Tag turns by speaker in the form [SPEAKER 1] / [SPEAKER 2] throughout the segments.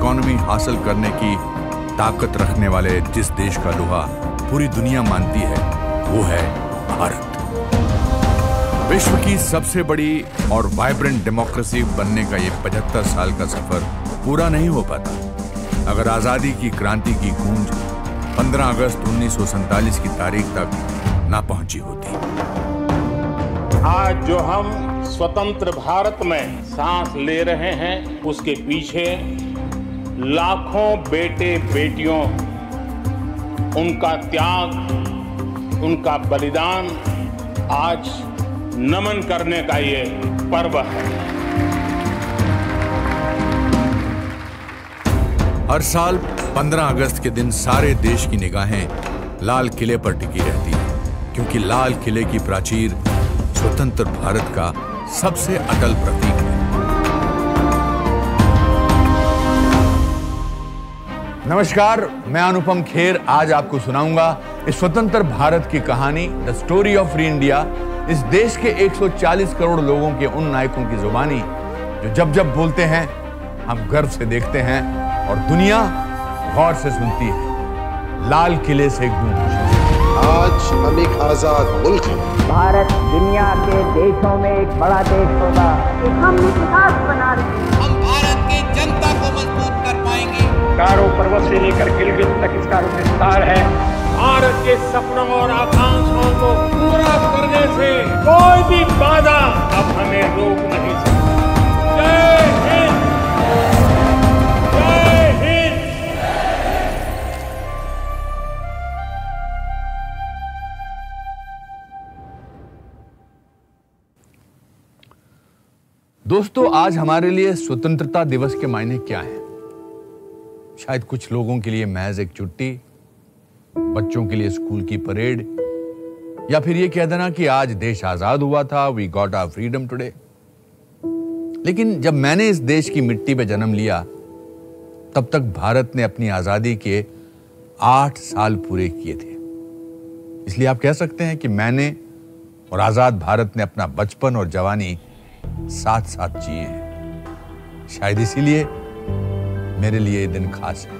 [SPEAKER 1] Economy हासिल करने की ताकत रखने वाले जिस देश का लोहा पूरी दुनिया मानती है वो है भारत। विश्व की सबसे बड़ी और वाइब्रेंट डेमोक्रेसी बनने का ये 75 साल का सफर पूरा नहीं हो पाता अगर आजादी की क्रांति की गूंज 15 अगस्त 1947 की तारीख तक ना पहुंची होती।
[SPEAKER 2] आज जो हम स्वतंत्र भारत में सांस ले रहे हैं उसके पीछे लाखों बेटे बेटियों, उनका त्याग, उनका बलिदान आज नमन करने का ये पर्व है।
[SPEAKER 1] हर साल 15 अगस्त के दिन सारे देश की निगाहें लाल किले पर टिकी रहती है क्योंकि लाल किले की प्राचीर स्वतंत्र भारत का सबसे अटल प्रतीक है। नमस्कार, मैं अनुपम खेर आज आपको सुनाऊंगा इस स्वतंत्र भारत की कहानी, the story of free India. इस देश के 140 करोड़ लोगों के उन नायकों की जुबानी जो जब जब बोलते हैं हम गर्व से देखते हैं और दुनिया गौर से सुनती है। लाल किले से गूंज।
[SPEAKER 3] आज हम एक आजाद मुल्क हैं।
[SPEAKER 4] भारत दुनिया के देशों में एक बड़ा देश होगा। हम इतिहास बना रहे हैं।
[SPEAKER 5] हम भारत की जनता को मजबूत कर पाएंगे।
[SPEAKER 2] कारो पर्वत से लेकर गिलगित तक इसका विस्तार है। भारत के सपनों और आकांक्षाओं को पूरा करने से कोई भी बाधा अब हमें रोक नहीं सकती। जय हिंद, जय हिंद।
[SPEAKER 1] दोस्तों, आज हमारे लिए स्वतंत्रता दिवस के मायने क्या हैं? शायद कुछ लोगों के लिए महज एक छुट्टी, बच्चों के लिए स्कूल की परेड, या फिर ये कह देना कि आज देश आजाद हुआ था, we got our freedom today. लेकिन जब मैंने इस देश की मिट्टी पे जन्म लिया तब तक भारत ने अपनी आजादी के 8 साल पूरे किए थे। इसलिए आप कह सकते हैं कि मैंने और आजाद भारत ने अपना बचपन और जवानी साथ साथ जिए हैं। शायद इसीलिए मेरे लिए ये दिन खास है।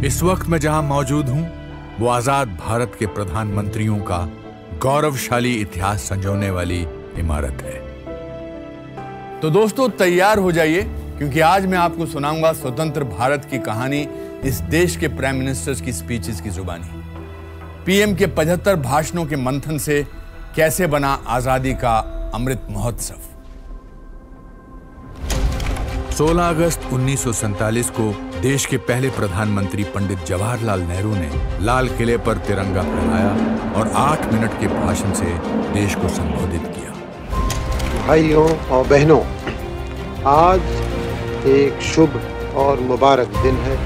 [SPEAKER 1] इस वक्त मैं जहां मौजूद हूं वो आजाद भारत के प्रधानमंत्रियों का गौरवशाली इतिहास संजोने वाली इमारत है। तो दोस्तों, तैयार हो जाइए क्योंकि आज मैं आपको सुनाऊंगा स्वतंत्र भारत की कहानी इस देश के प्राइम मिनिस्टर्स की स्पीचेस की जुबानी। पीएम के 75 भाषणों के मंथन से कैसे बना आजादी का अमृत महोत्सव। 16 अगस्त 1947 को देश के पहले प्रधानमंत्री पंडित जवाहरलाल नेहरू ने लाल किले पर तिरंगा फहराया और 8 मिनट के भाषण से देश को संबोधित किया।
[SPEAKER 3] भाइयों और बहनों, आज एक शुभ और मुबारक दिन है।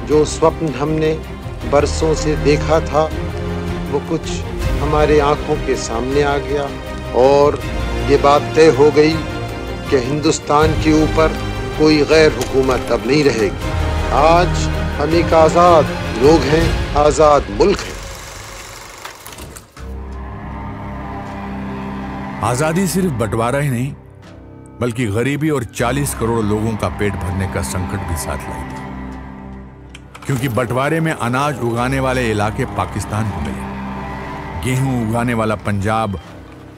[SPEAKER 3] जो स्वप्न हमने बरसों से देखा था वो कुछ हमारे आंखों के सामने आ गया और ये बात तय हो गई कि हिंदुस्तान के ऊपर कोई गैर हुकूमत अब नहीं रहेगी। आज हम एक आजाद लोग हैं, आजाद मुल्क है।
[SPEAKER 1] आजादी सिर्फ बंटवारा ही नहीं बल्कि गरीबी और 40 करोड़ लोगों का पेट भरने का संकट भी साथ लाई थी, क्योंकि बंटवारे में अनाज उगाने वाले इलाके पाकिस्तान को मिले, गेहूं उगाने वाला पंजाब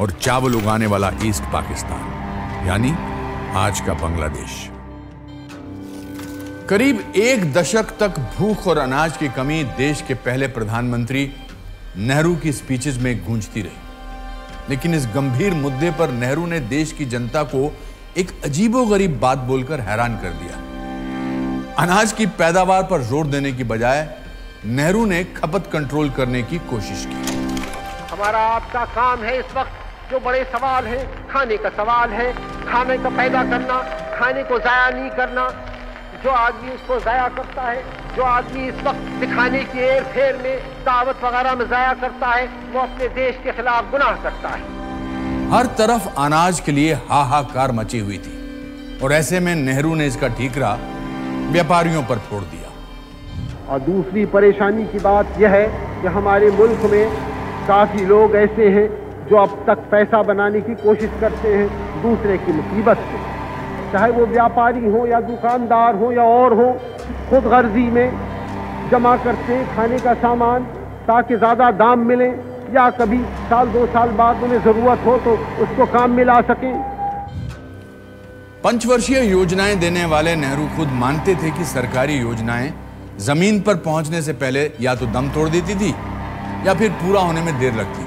[SPEAKER 1] और चावल उगाने वाला ईस्ट पाकिस्तान यानी आज का बांग्लादेश। करीब 1 दशक तक भूख और अनाज की कमी देश के पहले प्रधानमंत्री नेहरू की स्पीचेस में गूंजती रही। लेकिन इस गंभीर मुद्दे पर नेहरू ने देश की जनता को एक अजीबोगरीब बात बोलकर हैरान कर दिया। अनाज की पैदावार पर जोर देने की बजाय नेहरू ने खपत कंट्रोल करने की कोशिश की।
[SPEAKER 6] हमारा आपका काम है इस वक्त जो बड़े सवाल हैं, खाने का सवाल है, खाने को पैदा करना, खाने को जाया नहीं करना। जो आदमी उसको जाया करता है, जो आदमी इस वक्त दिखाने की एर फेर में दावत वगैरह में जाया करता है, वो अपने देश के खिलाफ गुनाह करता है।
[SPEAKER 1] हर तरफ अनाज के लिए हाहाकार मची हुई थी और ऐसे में नेहरू ने इसका ठीकरा व्यापारियों पर फोड़ दिया।
[SPEAKER 6] और दूसरी परेशानी की बात यह है कि हमारे मुल्क में काफी लोग ऐसे हैं जो अब तक पैसा बनाने की कोशिश करते हैं दूसरे की मुसीबत से। चाहे वो व्यापारी हो या दुकानदार हो या और हो, खुद गर्जी में जमा करते हैं खाने का सामान ताकि ज़्यादा दाम मिले या कभी साल 2 साल बाद उन्हें ज़रूरत हो तो उसको काम में ला सकें।
[SPEAKER 1] पंचवर्षीय योजनाएं देने वाले नेहरू खुद मानते थे कि सरकारी योजनाएं जमीन पर पहुंचने से पहले या तो दम तोड़ देती थी या फिर पूरा होने में देर लगती,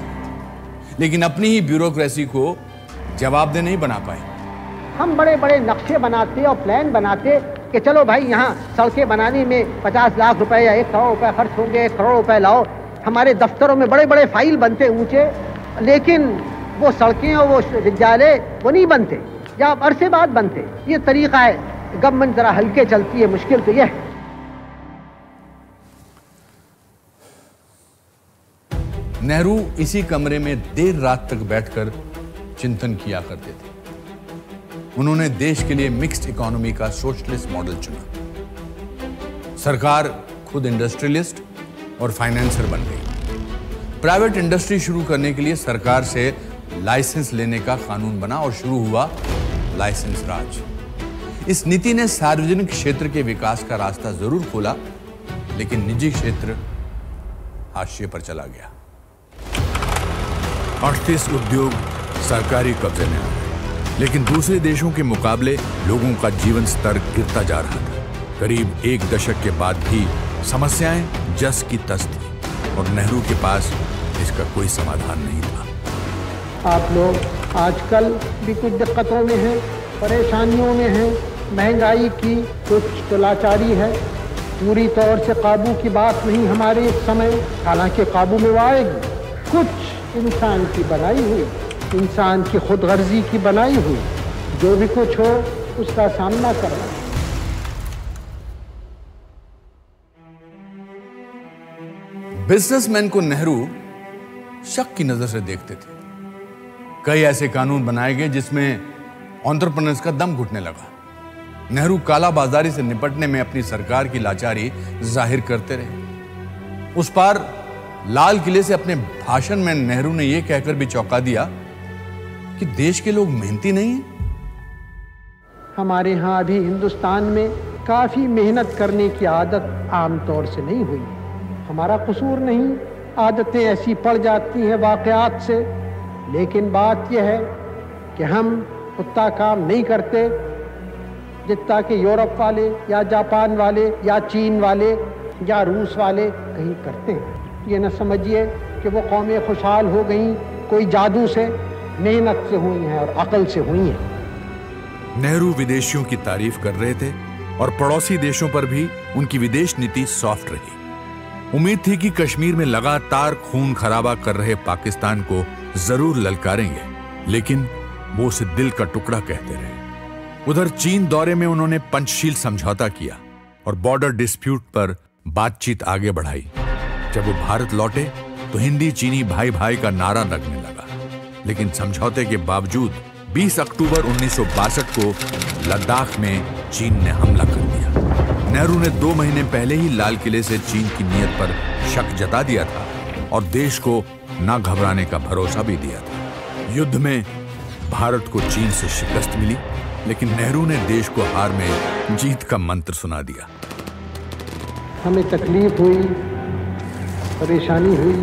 [SPEAKER 1] लेकिन अपनी ही ब्यूरोक्रेसी को जवाबदेह नहीं बना पाए।
[SPEAKER 6] हम बड़े बड़े नक्शे बनाते और प्लान बनाते कि चलो भाई यहाँ सड़कें बनाने में 50 लाख रुपए या 1 करोड़ रुपए खर्च होंगे, 1 करोड़ रुपए लाओ। हमारे दफ्तरों में बड़े बड़े फाइल बनते ऊंचे, लेकिन वो सड़कें और वो विद्यालय वो नहीं बनते या अरसे बाद बनते। ये तरीका है, गवर्नमेंट जरा हल्के चलती है, मुश्किल तो ये है।
[SPEAKER 1] नेहरू इसी कमरे में देर रात तक बैठकर चिंतन किया करते थे। उन्होंने देश के लिए मिक्स्ड इकोनॉमी का सोशलिस्ट मॉडल चुना। सरकार खुद इंडस्ट्रियलिस्ट और फाइनेंसर बन गई। प्राइवेट इंडस्ट्री शुरू करने के लिए सरकार से लाइसेंस लेने का कानून बना और शुरू हुआ लाइसेंस राज। इस नीति ने सार्वजनिक क्षेत्र के विकास का रास्ता जरूर खोला, लेकिन निजी क्षेत्र हाशिए पर चला गया। 38 उद्योग सरकारी कब्जे में आ गए, लेकिन दूसरे देशों के मुकाबले लोगों का जीवन स्तर गिरता जा रहा था। करीब 1 दशक के बाद भी समस्याएं जस की तस थी और नेहरू के पास इसका कोई समाधान नहीं था।
[SPEAKER 6] आप लोग आजकल भी कुछ दिक्कतों में हैं, परेशानियों में हैं, महंगाई की कुछ तो लाचारी है। पूरी तौर से काबू की बात नहीं हमारे इस समय, हालांकि काबू में वो आएगी। कुछ इंसान की बनाई हुई, इंसान की खुदगर्जी की बनाई हुई जो भी कुछ हो उसका सामना करना।
[SPEAKER 1] बिजनेसमैन को नेहरू शक की नजर से देखते थे। कई ऐसे कानून बनाए गए जिसमें एंटरप्रेन्योर्स का दम घुटने लगा। नेहरू काला बाजारी से निपटने में अपनी सरकार की लाचारी जाहिर करते रहे। उस पार लाल किले से अपने भाषण में नेहरू ने यह कहकर भी चौंका दिया कि देश के लोग मेहनती नहीं हैं।
[SPEAKER 6] हमारे यहाँ अभी हिंदुस्तान में काफी मेहनत करने की आदत आमतौर से नहीं हुई। हमारा कसूर नहीं, आदतें ऐसी पड़ जाती हैं वाकयात से, लेकिन बात यह है कि हम उतना काम नहीं करते जितना कि यूरोप वाले या जापान वाले या चीन वाले या रूस वाले कहीं करते हैं। ये न समझिए कि वो कौमें खुशहाल हो गई कोई जादू से, मेहनत से हुई हैं और अकल से हुई हैं।
[SPEAKER 1] नेहरू विदेशियों की तारीफ कर रहे थे और पड़ोसी देशों पर भी उनकी विदेश नीति सॉफ्ट रही। उम्मीद थी कि कश्मीर में लगातार खून खराबा कर रहे पाकिस्तान को जरूर ललकारेंगे, लेकिन वो उसे दिल का टुकड़ा कहते रहे। उधर चीन दौरे में उन्होंने पंचशील समझौता किया और बॉर्डर डिस्प्यूट पर बातचीत आगे बढ़ाई। जब वो भारत लौटे तो हिंदी चीनी भाई भाई का नारा लगने लगा, लेकिन समझौते के बावजूद 20 अक्टूबर 1962 को लद्दाख में चीन ने हमला कर दिया। नेहरू ने 2 महीने पहले ही लाल किले से चीन की नीयत पर शक जता दिया था और देश को ना घबराने का भरोसा भी दिया था। युद्ध में भारत को चीन से शिकस्त मिली, लेकिन नेहरू ने देश को हार में जीत का मंत्र सुना दिया।
[SPEAKER 6] हमें तकलीफ हुई, परेशानी हुई,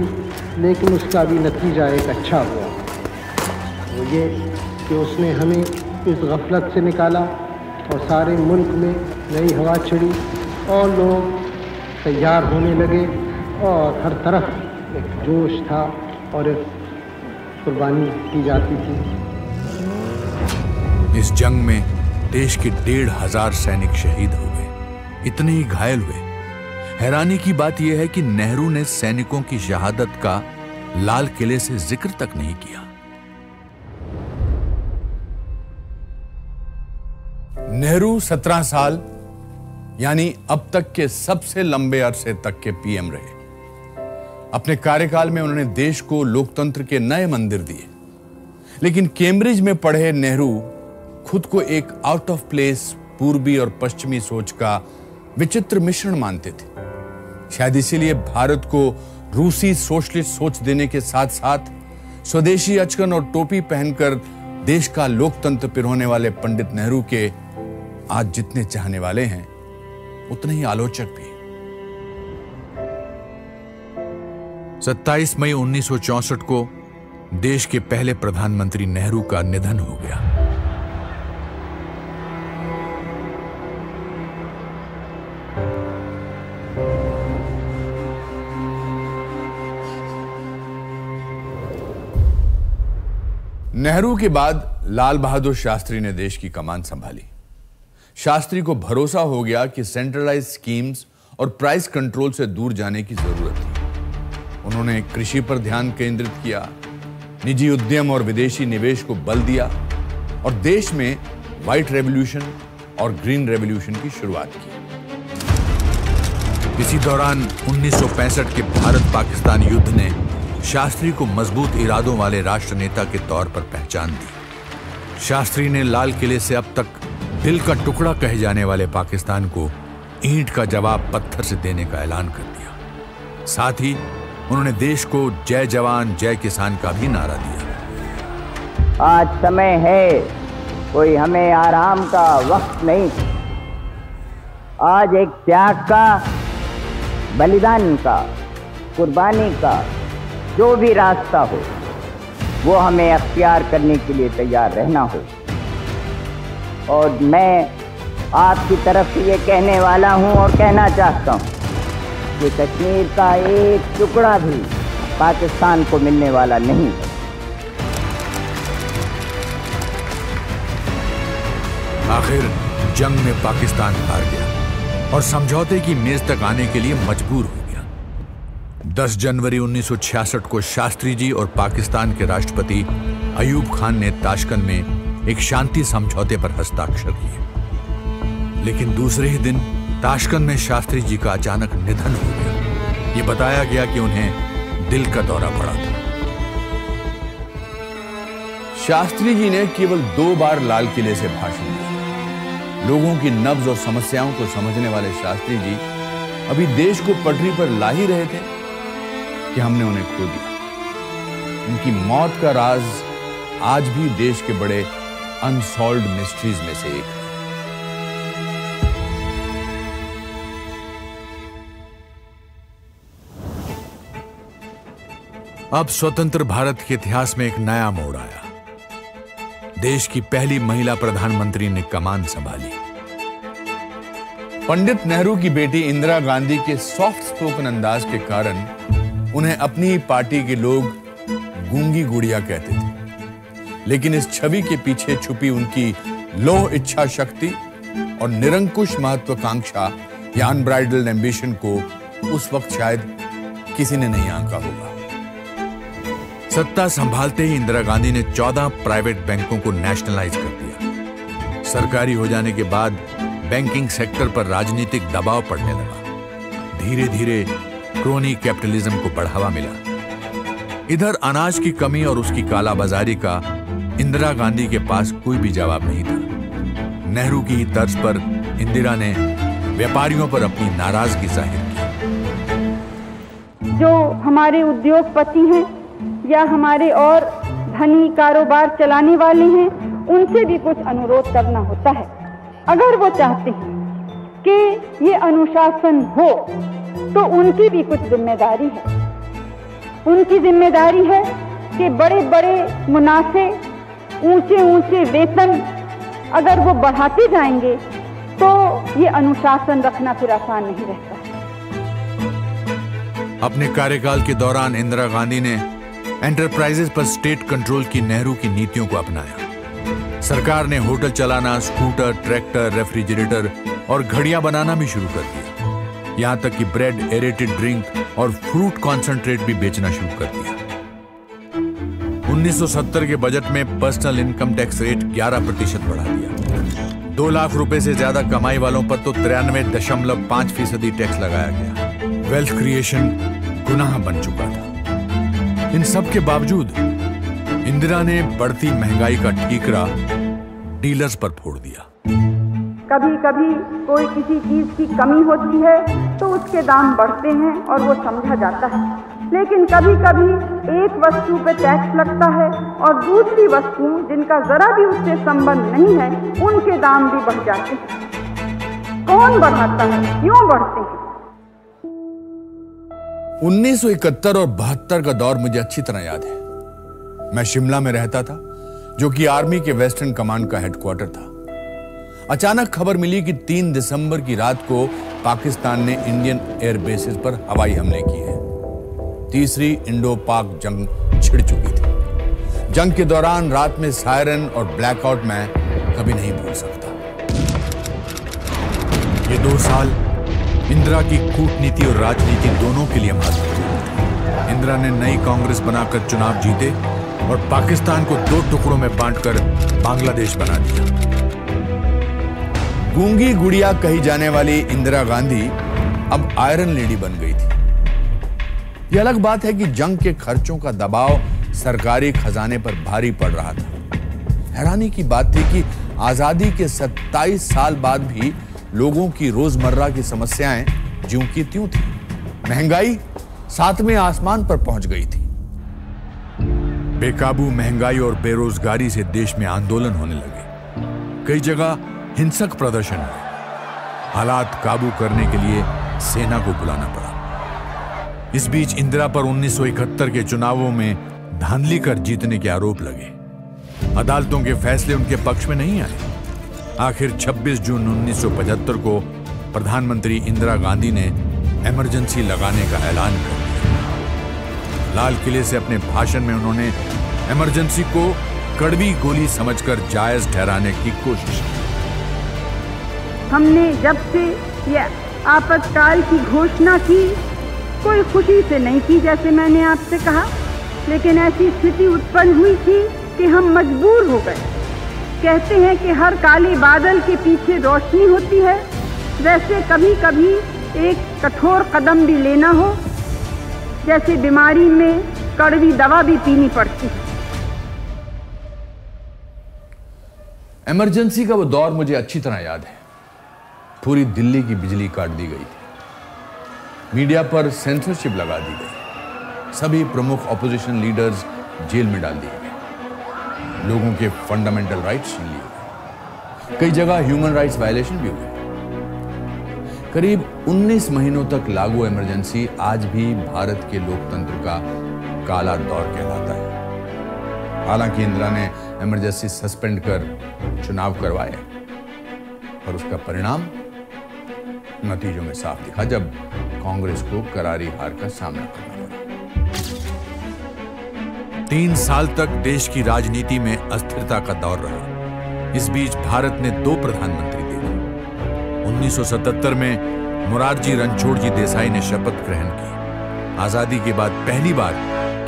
[SPEAKER 6] लेकिन उसका भी नतीजा एक अच्छा हुआ। वो ये कि उसने हमें इस गफलत से निकाला और सारे मुल्क में नई हवा छिड़ी और लोग तैयार होने लगे और हर तरफ एक जोश था और एक कुर्बानी की जाती थी।
[SPEAKER 1] इस जंग में देश के 1,500 सैनिक शहीद हो गए, इतने ही घायल हुए। हैरानी की बात यह है कि नेहरू ने सैनिकों की शहादत का लाल किले से जिक्र तक नहीं किया। नेहरू 17 साल यानी अब तक के सबसे लंबे अरसे तक के पीएम रहे। अपने कार्यकाल में उन्होंने देश को लोकतंत्र के नए मंदिर दिए, लेकिन कैम्ब्रिज में पढ़े नेहरू खुद को एक आउट ऑफ प्लेस पूर्वी और पश्चिमी सोच का विचित्र मिश्रण मानते थे। शायद इसीलिए भारत को रूसी सोशलिस्ट सोच देने के साथ साथ स्वदेशी अचकन और टोपी पहनकर देश का लोकतंत्र पिरोने वाले पंडित नेहरू के आज जितने चाहने वाले हैं उतने ही आलोचक भी। 27 मई 1964 को देश के पहले प्रधानमंत्री नेहरू का निधन हो गया। नेहरू के बाद लाल बहादुर शास्त्री ने देश की कमान संभाली। शास्त्री को भरोसा हो गया कि सेंट्रलाइज स्कीम्स और प्राइस कंट्रोल से दूर जाने की जरूरत थी। उन्होंने कृषि पर ध्यान केंद्रित किया, निजी उद्यम और विदेशी निवेश को बल दिया और देश में व्हाइट रेवोल्यूशन और ग्रीन रेवोल्यूशन की शुरुआत की। इसी दौरान 1965 के भारत पाकिस्तान युद्ध ने शास्त्री को मजबूत इरादों वाले राष्ट्र नेता के तौर पर पहचान दी। शास्त्री ने लाल किले से अब तक दिल का टुकड़ा कहे जाने वाले पाकिस्तान को ईंट का जवाब पत्थर से देने का ऐलान कर दिया। साथ ही उन्होंने देश को जय जवान जय किसान का भी नारा दिया।
[SPEAKER 4] आज समय है, कोई हमें आराम का वक्त नहीं। आज एक त्याग का, बलिदान का, कुर्बानी का जो भी रास्ता हो वो हमें अख्तियार करने के लिए तैयार रहना हो। और मैं आपकी तरफ से ये कहने वाला हूँ और कहना चाहता हूँ कि कश्मीर का एक टुकड़ा भी पाकिस्तान को मिलने वाला नहीं है।
[SPEAKER 1] आखिर जंग में पाकिस्तान हार गया और समझौते की मेज तक आने के लिए मजबूर हो गया। 10 जनवरी 1966 को शास्त्री जी और पाकिस्तान के राष्ट्रपति अयूब खान ने ताशकंद में एक शांति समझौते पर हस्ताक्षर किए। लेकिन दूसरे ही दिन ताशकंद में शास्त्री जी का अचानक निधन हो गया। ये बताया गया कि उन्हें दिल का दौरा पड़ा था। शास्त्री जी ने केवल 2 बार लाल किले से भाषण दिया। लोगों की नब्ज और समस्याओं को समझने वाले शास्त्री जी अभी देश को पटरी पर ला ही रहे थे कि हमने उन्हें खो दिया। उनकी मौत का राज आज भी देश के बड़े अनसॉल्व्ड मिस्ट्रीज में से एक है। अब स्वतंत्र भारत के इतिहास में एक नया मोड़ आया। देश की पहली महिला प्रधानमंत्री ने कमान संभाली। पंडित नेहरू की बेटी इंदिरा गांधी के सॉफ्ट स्पोकन अंदाज के कारण उन्हें अपनी ही पार्टी के लोग गूंगी गुड़िया कहते थे। लेकिन इस छवि के पीछे छुपी उनकी लोह इच्छा शक्ति और निरंकुश महत्वाकांक्षा या अनब्राइडल्ड एम्बिशन को उस वक्त शायद किसी ने नहीं आंका होगा। सत्ता संभालते ही इंदिरा गांधी ने 14 प्राइवेट बैंकों को नेशनलाइज कर दिया। सरकारी हो जाने के बाद बैंकिंग सेक्टर पर राजनीतिक दबाव पड़ने लगा। धीरे धीरे क्रोनी कैपिटलिज्म को बढ़ावा मिला। इधर अनाज की कमी और उसकी कालाबाजारी का इंदिरा गांधी के पास कोई भी जवाब नहीं था। नेहरू की तर्ज पर इंदिरा ने व्यापारियों पर अपनी नाराजगी जाहिर की।
[SPEAKER 7] जो हमारे उद्योगपति हैं या हमारे और धनी कारोबार चलाने वाले हैं, उनसे भी कुछ अनुरोध करना होता है। अगर वो चाहते हैं कि ये अनुशासन हो तो उनकी भी कुछ जिम्मेदारी है। उनकी जिम्मेदारी है कि बड़े बड़े मुनाफे, ऊंचे ऊंचे वेतन अगर वो बढ़ाते जाएंगे तो ये अनुशासन रखना फिर आसान नहीं रहता।
[SPEAKER 1] अपने कार्यकाल के दौरान इंदिरा गांधी ने एंटरप्राइजेस पर स्टेट कंट्रोल की नेहरू की नीतियों को अपनाया। सरकार ने होटल चलाना, स्कूटर, ट्रैक्टर, रेफ्रिजरेटर और घड़ियां बनाना भी शुरू कर दिया। यहां तक कि ब्रेड, एरेटेड ड्रिंक और फ्रूट कॉन्सेंट्रेट भी बेचना शुरू कर दिया। 1970 के बजट में पर्सनल इनकम टैक्स रेट 11% बढ़ा दिया। 2 लाख रुपए से ज्यादा कमाई वालों पर तो 93.5% टैक्स लगाया गया। वेल्थ क्रिएशन गुनाह बन चुका था। इन सब के बावजूद इंदिरा ने बढ़ती महंगाई का ठीकरा डीलर्स पर फोड़ दिया।
[SPEAKER 7] कभी कभी कोई किसी चीज की कमी होती है तो उसके दाम बढ़ते हैं और वो समझा जाता है। लेकिन कभी कभी एक वस्तु पे टैक्स लगता है और दूसरी वस्तु जिनका जरा भी उससे संबंध नहीं है उनके दाम भी बढ़ जाते हैं। कौन बढ़ाता है, क्यों बढ़ते हैं?
[SPEAKER 1] 1971 और 72 का दौर मुझे अच्छी तरह याद है। मैं शिमला में रहता था, जो कि आर्मी के वेस्टर्न कमांड का हेडक्वार्टर था। अचानक खबर मिली कि 3 दिसंबर की रात को पाकिस्तान ने इंडियन एयर बेसिस पर हवाई हमले किए हैं। तीसरी इंडो पाक जंग छिड़ चुकी थी। जंग के दौरान रात में सायरन और ब्लैकआउट मैं कभी नहीं भूल सकता।
[SPEAKER 8] ये 2 साल इंदिरा की कूटनीति और राजनीति दोनों के लिए महत्वपूर्ण। इंदिरा ने नई कांग्रेस बनाकर चुनाव जीते और पाकिस्तान को 2 टुकड़ों में बांटकर बांग्लादेश बना दिया।
[SPEAKER 1] गूंगी गुड़िया कही जाने वाली इंदिरा गांधी अब आयरन लेडी बन गई थी। यह अलग बात है कि जंग के खर्चों का दबाव सरकारी खजाने पर भारी पड़ रहा था। हैरानी की बात थी कि आजादी के 27 साल बाद भी लोगों की रोजमर्रा की समस्याएं ज्यों की त्यों थी। महंगाई 7वें आसमान पर पहुंच गई थी।
[SPEAKER 8] बेकाबू महंगाई और बेरोजगारी से देश में आंदोलन होने लगे। कई जगह हिंसक प्रदर्शन हुए। हालात काबू करने के लिए सेना को बुलाना पड़ा। इस बीच इंदिरा पर 1971 के चुनावों में धांधली कर जीतने के आरोप लगे। अदालतों के फैसले उनके पक्ष में नहीं आए। आखिर 26 जून 1975 को प्रधानमंत्री इंदिरा गांधी ने इमरजेंसी लगाने का ऐलान कर दिया। लाल किले से अपने भाषण में उन्होंने इमरजेंसी को कड़वी गोली समझकर जायज ठहराने की कोशिश की।
[SPEAKER 7] हमने जब से यह आपातकाल की घोषणा की, कोई खुशी से नहीं की, जैसे मैंने आपसे कहा, लेकिन ऐसी स्थिति उत्पन्न हुई थी कि हम मजबूर हो गए। कहते हैं कि हर काले बादल के पीछे रोशनी होती है, वैसे कभी कभी एक कठोर कदम भी लेना हो, जैसे बीमारी में कड़वी दवा भी पीनी पड़ती है।
[SPEAKER 1] इमरजेंसी का वो दौर मुझे अच्छी तरह याद है। पूरी दिल्ली की बिजली काट दी गई थी। मीडिया पर सेंसरशिप लगा दी गई। सभी प्रमुख ऑपोजिशन लीडर्स जेल में डाल दिए गए। लोगों के फंडामेंटल राइट्स छीन लिए गए। कई जगह ह्यूमन राइट्स वायलेशन भी हुए। करीब 19 महीनों तक लागू इमरजेंसी आज भी भारत के लोकतंत्र का काला दौर कहलाता है। हालांकि इंदिरा ने इमरजेंसी सस्पेंड कर चुनाव करवाए, पर उसका परिणाम नतीजों में साफ दिखा जब कांग्रेस को करारी हार का सामना करना पड़ा।
[SPEAKER 8] 3 साल तक देश की राजनीति में अस्थिरता का दौर रहा। इस बीच भारत ने 2 प्रधानमंत्री देखे। 1977 में मोरारजी रणछोड़जी देसाई ने शपथ ग्रहण की। आजादी के बाद पहली बार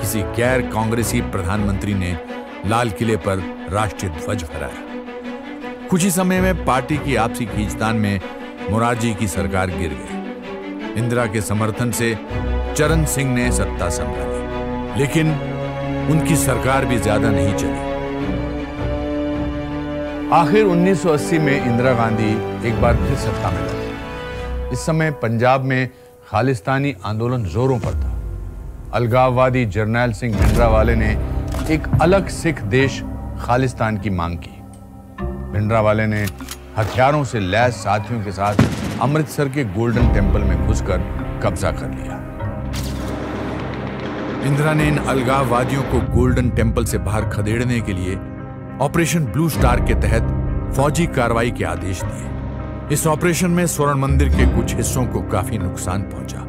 [SPEAKER 8] किसी गैर कांग्रेसी प्रधानमंत्री ने लाल किले पर राष्ट्रीय ध्वज फहराया। कुछ ही समय में पार्टी की आपसी खींचतान में मोरारजी की सरकार गिर गई। इंदिरा के समर्थन से चरण सिंह ने सत्ता संभाली, लेकिन उनकी सरकार भी ज्यादा नहीं चली।
[SPEAKER 1] आखिर 1980 में इंदिरा गांधी एक बार फिर सत्ता में लगी। इस समय पंजाब में खालिस्तानी आंदोलन जोरों पर था। अलगाववादी जरनैल सिंह भिंडरावाले ने एक अलग सिख देश खालिस्तान की मांग की। भिंडरावाले ने हथियारों से लैस साथियों के साथ अमृतसर के गोल्डन टेम्पल में घुसकर कब्जा कर लिया।
[SPEAKER 8] इंदिरा ने इन अलगाववादियों को गोल्डन टेम्पल से बाहर खदेड़ने के लिए ऑपरेशन ब्लू स्टार के तहत फौजी कार्रवाई के आदेश दिए। इस ऑपरेशन में स्वर्ण मंदिर के कुछ हिस्सों को काफी नुकसान पहुंचा।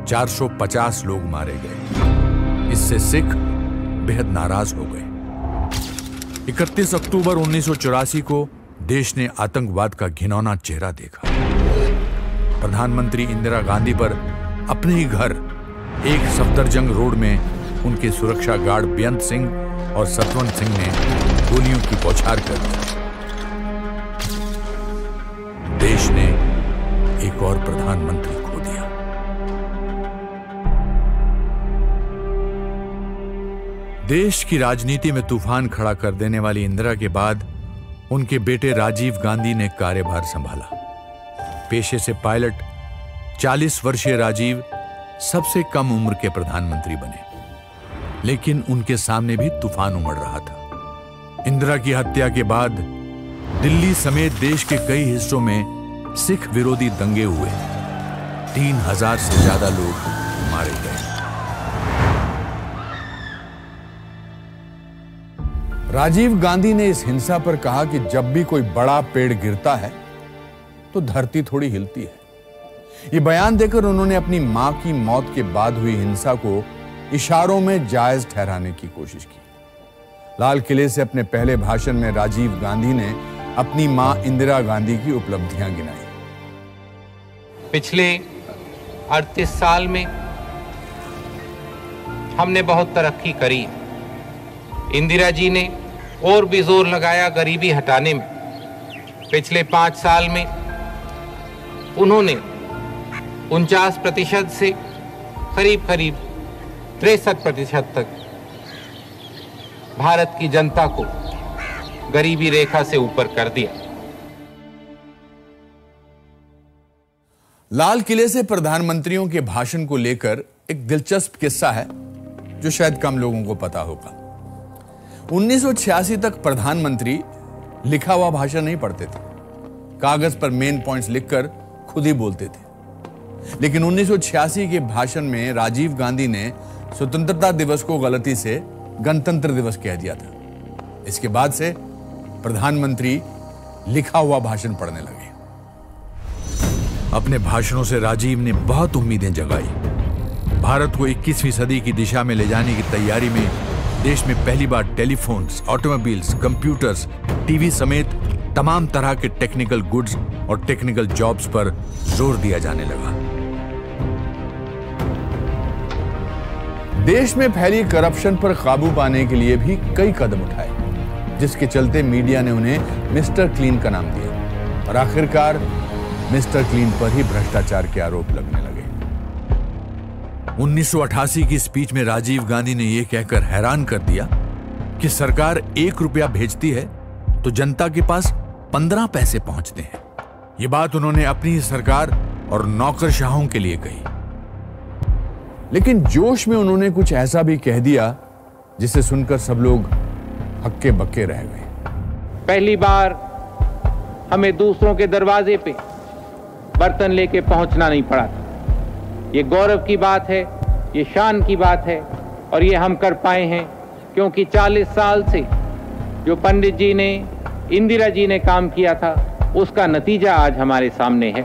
[SPEAKER 8] 450 लोग मारे गए। इससे सिख बेहद नाराज हो गए। 31 अक्टूबर 1984 को देश ने आतंकवाद का घिनौना चेहरा देखा। प्रधानमंत्री इंदिरा गांधी पर अपने ही घर एक सफदरजंग रोड में उनके सुरक्षा गार्ड बेअंत सिंह और सतवंत सिंह ने गोलियों की बौछार कर दी। देश ने एक और प्रधानमंत्री खो दिया। देश की राजनीति में तूफान खड़ा कर देने वाली इंदिरा के बाद उनके बेटे राजीव गांधी ने कार्यभार संभाला। पेशे से पायलट 40 वर्षीय राजीव सबसे कम उम्र के प्रधानमंत्री बने। लेकिन उनके सामने भी तूफान उमड़ रहा था। इंदिरा की हत्या के बाद दिल्ली समेत देश के कई हिस्सों में सिख विरोधी दंगे हुए। 3000 से ज्यादा लोग मारे गए। राजीव गांधी ने इस हिंसा पर कहा कि जब भी कोई बड़ा पेड़ गिरता है तो धरती थोड़ी हिलती है। यह बयान देकर उन्होंने अपनी मां की मौत के बाद हुई हिंसा को इशारों में जायज ठहराने की कोशिश की। लाल किले से अपने पहले भाषण में राजीव गांधी ने अपनी मां इंदिरा गांधी की उपलब्धियां गिनाई।
[SPEAKER 5] पिछले 38 साल में हमने बहुत तरक्की करी। इंदिरा जी ने और भी जोर लगाया गरीबी हटाने में। पिछले 5 साल में उन्होंने 49% से करीब 63% तक भारत की जनता को गरीबी रेखा से ऊपर कर दिया।
[SPEAKER 1] लाल किले से प्रधानमंत्रियों के भाषण को लेकर एक दिलचस्प किस्सा है जो शायद कम लोगों को पता होगा। 1986 तक प्रधानमंत्री लिखा हुआ भाषण नहीं पढ़ते थे, कागज पर मेन पॉइंट्स लिखकर खुद ही बोलते थे। लेकिन 1986 के भाषण में राजीव गांधी ने स्वतंत्रता दिवस को गलती से गणतंत्र दिवस कह दिया था। इसके बाद से प्रधानमंत्री लिखा हुआ भाषण पढ़ने लगे।
[SPEAKER 8] अपने भाषणों से राजीव ने बहुत उम्मीदें जगाई। भारत को 21वीं सदी की दिशा में ले जाने की तैयारी में देश में पहली बार टेलीफोन्स, ऑटोमोबाइल्स, कंप्यूटर्स, टीवी समेत तमाम तरह के टेक्निकल गुड्स और टेक्निकल जॉब्स पर जोर दिया जाने लगा।
[SPEAKER 1] देश में फैली करप्शन पर काबू पाने के लिए भी कई कदम उठाए, जिसके चलते मीडिया ने उन्हें मिस्टर क्लीन का नाम दिया और आखिरकार मिस्टर क्लीन पर ही भ्रष्टाचार के आरोप लगने लगे।
[SPEAKER 8] 1988 की स्पीच में राजीव गांधी ने यह कहकर हैरान कर दिया कि सरकार 1 रुपया भेजती है तो जनता के पास 15 पैसे पहुंचते हैं। यह बात उन्होंने अपनी ही सरकार और नौकरशाहों के लिए कही।
[SPEAKER 1] लेकिन जोश में उन्होंने कुछ ऐसा भी कह दिया जिसे सुनकर सब लोग हक्के बक्के रह गए।
[SPEAKER 5] पहली बार हमें दूसरों के दरवाजे पे बर्तन लेके पहुंचना नहीं पड़ा था। ये गौरव की बात है, ये शान की बात है और ये हम कर पाए हैं क्योंकि 40 साल से जो पंडित जी ने, इंदिरा जी ने काम किया था, उसका नतीजा आज हमारे सामने है।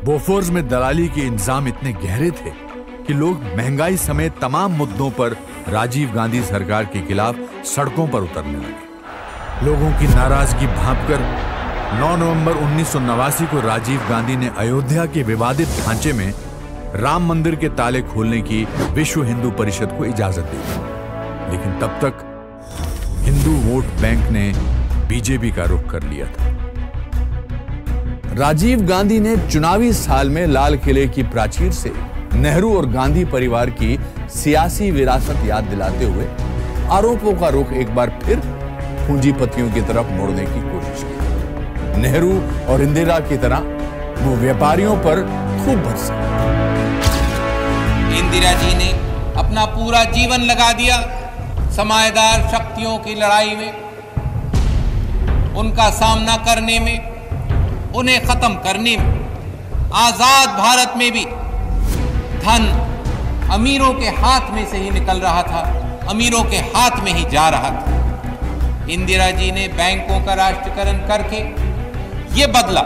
[SPEAKER 8] बोफोर्स में दलाली के इंतजाम इतने गहरे थे कि लोग महंगाई समेत तमाम मुद्दों पर राजीव गांधी सरकार के खिलाफ सड़कों पर उतरने लगे। लोगों की नाराजगी भांपकर 9 नवंबर 1989 को राजीव गांधी ने अयोध्या के विवादित ढांचे में राम मंदिर के ताले खोलने की विश्व हिंदू परिषद को इजाजत दी। लेकिन तब तक हिंदू वोट बैंक ने बीजेपी का रुख कर लिया था।
[SPEAKER 1] राजीव गांधी ने चुनावी साल में लाल किले की प्राचीर से नेहरू और गांधी परिवार की सियासी विरासत याद दिलाते हुए आरोपों का रुख एक बार फिर पूंजीपतियों की तरफ मोड़ने की कोशिश की। नेहरू और इंदिरा की तरह वो व्यापारियों पर खूब भरसे।
[SPEAKER 5] इंदिरा जी ने अपना पूरा जीवन लगा दिया समाजदार शक्तियों की लड़ाई में, उनका सामना करने में, उन्हें खत्म करने में। आजाद भारत में भी धन अमीरों के हाथ में से ही निकल रहा था, अमीरों के हाथ में ही जा रहा था। इंदिरा जी ने बैंकों का राष्ट्रीयकरण करके ये बदला।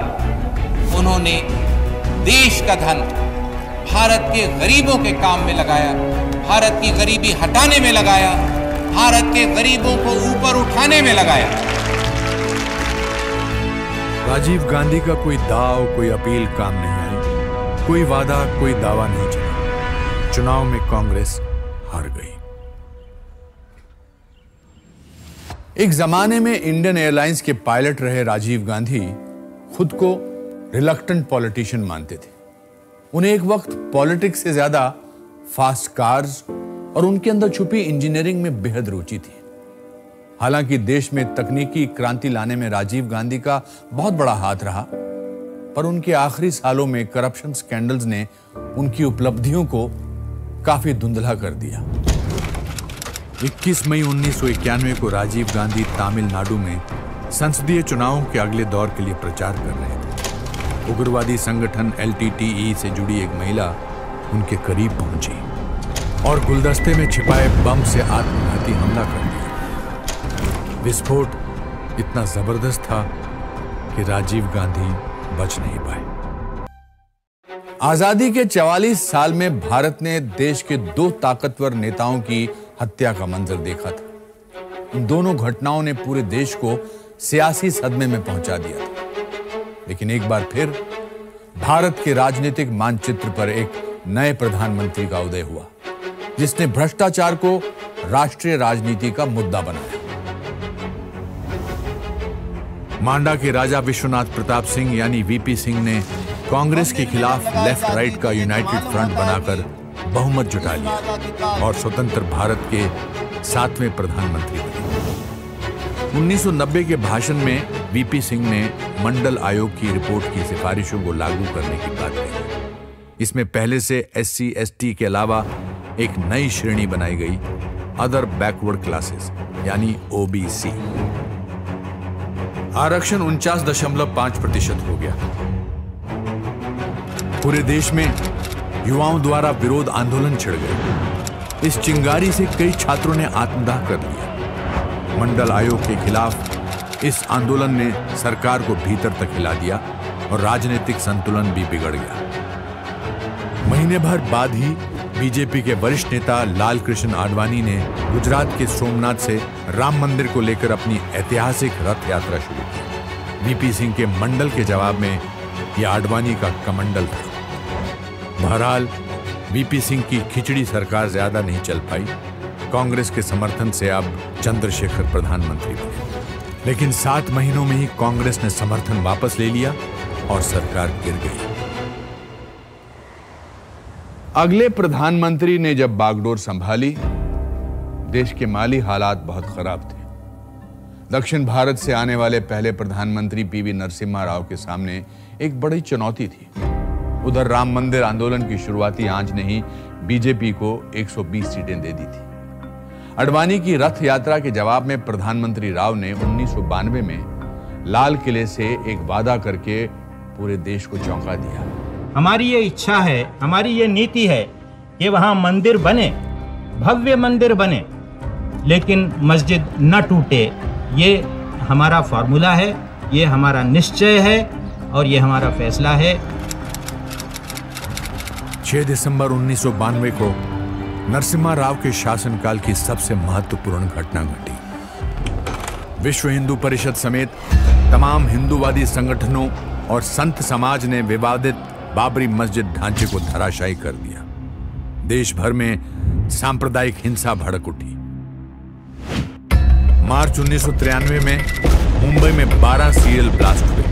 [SPEAKER 5] उन्होंने देश का धन भारत के गरीबों के काम में लगाया, भारत की गरीबी हटाने में लगाया, भारत के गरीबों को ऊपर उठाने में लगाया।
[SPEAKER 8] राजीव गांधी का कोई दाव, कोई अपील काम नहीं आई, कोई वादा, कोई दावा नहीं चला। चुनाव में कांग्रेस हार गई।
[SPEAKER 1] एक जमाने में इंडियन एयरलाइंस के पायलट रहे राजीव गांधी खुद को रिलक्टेंट पॉलिटिशियन मानते थे। उन्हें एक वक्त पॉलिटिक्स से ज्यादा फास्ट कार्स और उनके अंदर छुपी इंजीनियरिंग में बेहद रुचि थी। हालांकि देश में तकनीकी क्रांति लाने में राजीव गांधी का बहुत बड़ा हाथ रहा, पर उनके आखिरी सालों में करप्शन स्कैंडल्स ने उनकी उपलब्धियों को
[SPEAKER 8] काफी धुंधला कर दिया। 21 मई 1991 को राजीव गांधी तमिलनाडु में संसदीय चुनावों के अगले दौर के लिए प्रचार कर रहे थे। उग्रवादी संगठन LTTE से जुड़ी एक महिला उनके करीब पहुंची और गुलदस्ते में छिपाए बम से आत्मघाती हमला कर दिया। विस्फोट इतना जबरदस्त था कि राजीव गांधी बच नहीं पाए। आजादी के 44 साल में भारत ने देश के 2 ताकतवर नेताओं की हत्या का मंजर देखा था। इन दोनों घटनाओं ने पूरे देश को सियासी सदमे में पहुंचा दिया था। लेकिन एक बार फिर भारत के राजनीतिक मानचित्र पर एक नए प्रधानमंत्री का उदय हुआ, जिसने भ्रष्टाचार को राष्ट्रीय राजनीति का मुद्दा बनाया। मांडा के राजा विश्वनाथ प्रताप सिंह यानी VP सिंह ने कांग्रेस के खिलाफ लेफ्ट राइट का यूनाइटेड फ्रंट बनाकर बहुमत जुटा लिया और स्वतंत्र भारत के 7वें प्रधानमंत्री बने। 1990 के भाषण में VP सिंह ने मंडल आयोग की रिपोर्ट की सिफारिशों को लागू करने की बात कही। इसमें पहले से SC ST के अलावा एक नई श्रेणी बनाई गई, अदर बैकवर्ड क्लासेस यानी OBC। आरक्षण 49.5% हो गया। पूरे देश में युवाओं द्वारा विरोध आंदोलन छिड़ गए। इस चिंगारी से कई छात्रों ने आत्मदाह कर लिया। मंडल आयोग के खिलाफ इस आंदोलन ने सरकार को भीतर तक हिला दिया और राजनीतिक संतुलन भी बिगड़ गया। महीने भर बाद ही बीजेपी के वरिष्ठ नेता लाल कृष्ण आडवाणी ने गुजरात के सोमनाथ से राम मंदिर को लेकर अपनी ऐतिहासिक रथ यात्रा शुरू की। VP सिंह के मंडल के जवाब में यह आडवाणी का कमंडल था। बहरहाल VP सिंह की खिचड़ी सरकार ज्यादा नहीं चल पाई। कांग्रेस के समर्थन से अब चंद्रशेखर प्रधानमंत्री बने, लेकिन 7 महीनों में ही कांग्रेस ने समर्थन वापस ले लिया और सरकार गिर गई।
[SPEAKER 1] अगले प्रधानमंत्री ने जब बागडोर संभाली, देश के माली हालात बहुत खराब थे। दक्षिण भारत से आने वाले पहले प्रधानमंत्री PV नरसिम्हा राव के सामने एक बड़ी चुनौती थी। उधर राम मंदिर आंदोलन की शुरुआती आंच ने ही बीजेपी को 120 सीटें दे दी थी। आडवाणी की रथ यात्रा के जवाब में प्रधानमंत्री राव ने 1992 में लाल किले से एक वादा करके पूरे देश को चौंका दिया।
[SPEAKER 9] हमारी ये इच्छा है, हमारी ये नीति है कि वहां मंदिर बने, भव्य मंदिर बने, लेकिन मस्जिद न टूटे। ये हमारा फॉर्मूला है, ये हमारा निश्चय है और ये हमारा फैसला है।
[SPEAKER 8] 6 दिसंबर 1992 को नरसिम्हा राव के शासनकाल की सबसे महत्वपूर्ण घटना घटी। विश्व हिंदू परिषद समेत तमाम हिंदूवादी संगठनों और संत समाज ने विवादित बाबरी मस्जिद ढांचे को धराशायी कर दिया। देश भर में सांप्रदायिक हिंसा भड़क उठी। मार्च 1993 में मुंबई में 12 सीरियल ब्लास्ट हुए।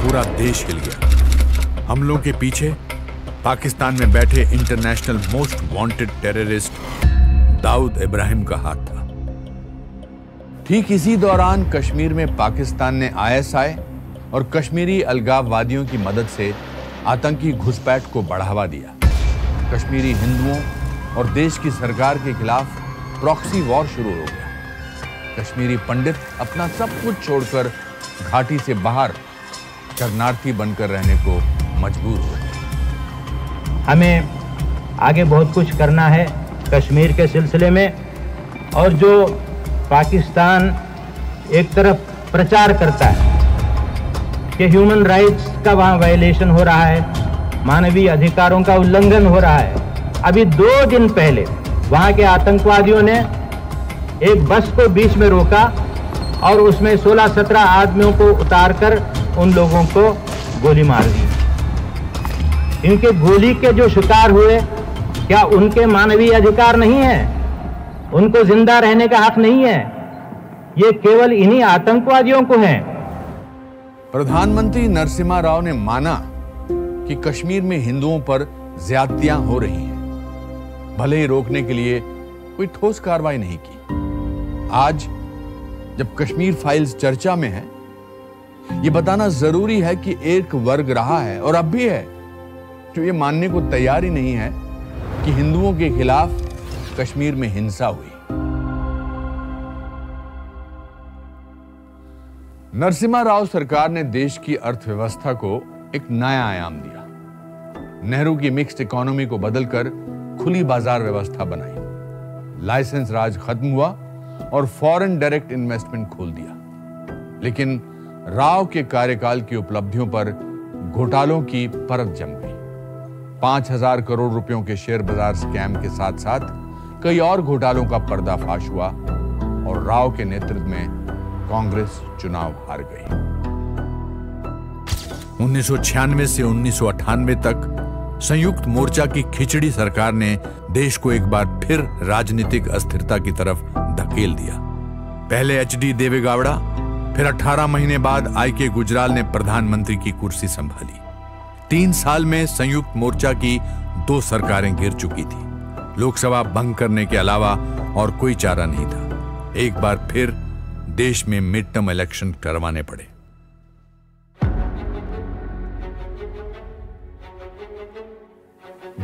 [SPEAKER 8] पूरा देश हिल गया। हमलों के पीछे पाकिस्तान में बैठे international most wanted terrorist Dawood Ibrahim का हाथ था।
[SPEAKER 1] ठीक इसी दौरान कश्मीर में पाकिस्तान ने ISI और कश्मीरी अलगाववादियों की मदद से आतंकी घुसपैठ को बढ़ावा दिया। कश्मीरी हिंदुओं और देश की सरकार के खिलाफ प्रॉक्सी वॉर शुरू हो गया। कश्मीरी पंडित अपना सब कुछ छोड़कर घाटी से बाहर शरणार्थी बनकर रहने को मजबूर हो गए।
[SPEAKER 9] हमें आगे बहुत कुछ करना है कश्मीर के सिलसिले में, और जो पाकिस्तान एक तरफ प्रचार करता है कि ह्यूमन राइट्स का वहाँ वायलेशन हो रहा है, मानवीय अधिकारों का उल्लंघन हो रहा है। अभी 2 दिन पहले वहाँ के आतंकवादियों ने एक बस को बीच में रोका और उसमें 16-17 आदमियों को उतारकर उन लोगों को गोली मार दी। इनके गोली के जो शिकार हुए, क्या उनके मानवीय अधिकार नहीं है? उनको जिंदा रहने का हक नहीं है? ये केवल इन्हीं आतंकवादियों को है।
[SPEAKER 1] प्रधानमंत्री नरसिम्हा राव ने माना कि कश्मीर में हिंदुओं पर ज्यादतियां हो रही हैं, भले ही रोकने के लिए कोई ठोस कार्रवाई नहीं की। आज जब कश्मीर फाइल्स चर्चा में है, यह बताना जरूरी है कि एक वर्ग रहा है और अब भी है जो ये मानने को तैयार ही नहीं है कि हिंदुओं के खिलाफ कश्मीर में हिंसा हुई। नरसिम्हा राव सरकार ने देश की अर्थव्यवस्था को एक नया आयाम दिया। नेहरू की मिक्स्ड इकोनॉमी को बदलकर खुली बाजार व्यवस्था बनाई। लाइसेंस राज खत्म हुआ और फॉरेन डायरेक्ट इन्वेस्टमेंट खोल दिया। लेकिन राव के कार्यकाल की उपलब्धियों पर घोटालों की परत जम गई। 5,000 करोड़ रुपयों के शेयर बाजार स्कैम के साथ साथ कई और घोटालों का पर्दाफाश हुआ और राव के नेतृत्व में कांग्रेस चुनाव हार गई।
[SPEAKER 8] 1996 से 1998 तक संयुक्त मोर्चा की खिचड़ी सरकार ने देश को एक बार फिर राजनीतिक अस्थिरता की तरफ धकेल दिया। पहले एचडी देवेगौड़ा, फिर 18 महीने बाद आईके गुजराल ने प्रधानमंत्री की कुर्सी संभाली। 3 साल में संयुक्त मोर्चा की 2 सरकारें गिर चुकी थी। लोकसभा भंग करने के अलावा और कोई चारा नहीं था। एक बार फिर देश में मिड टर्म इलेक्शन करवाने पड़े।